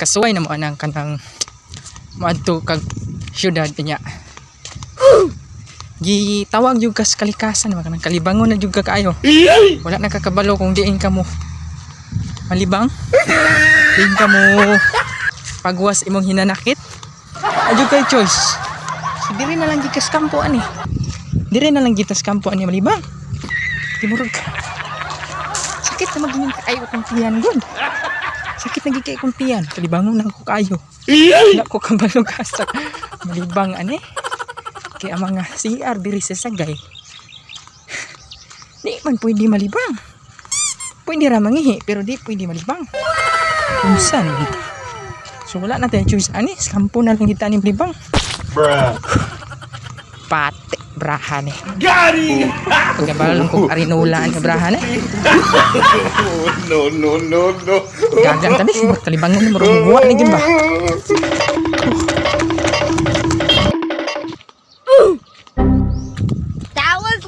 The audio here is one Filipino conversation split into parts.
kasuway na mo anang kanang maadto kag syudad niya. Gitawag jud kas kalikasan kanang kalibangon na jud ka kaayo. Wala na kakabalo kung diin ka mo malibang. Diin ka mo pagwas imong hinanakit. Adyo kay choice. So, dire na lang gikas kampo ani. Dire na lang gitas kampo ani malibang. Timurog ka. Sakit na maging kaayo kong tiyan gud. Sakit na gikay kong tiyan. Kalibangon na ako kaayo. Wala ko kabalo kasa malibang ani. Kaya mga CR diri sa Sagay di man pwede malibang, pwede ra mangihi pero di pwede malibang unsan. So wala na tayo choice ani, kampo na lang kita ni malibang. Pati brahan eh gari pagkabalo lang kong arinola ang brahan eh. No gagang tabi kalibangon ni marunguwa na gin ba.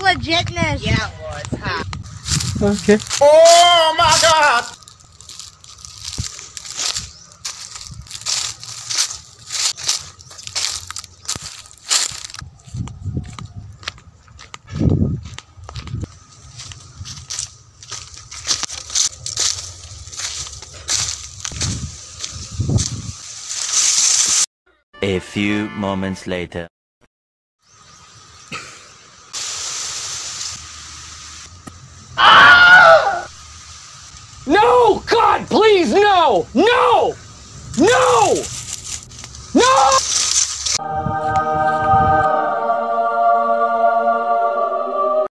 Legitness. Yeah, it was. Huh? Okay. Oh my God! A few moments later. No! God, please, no! No! No!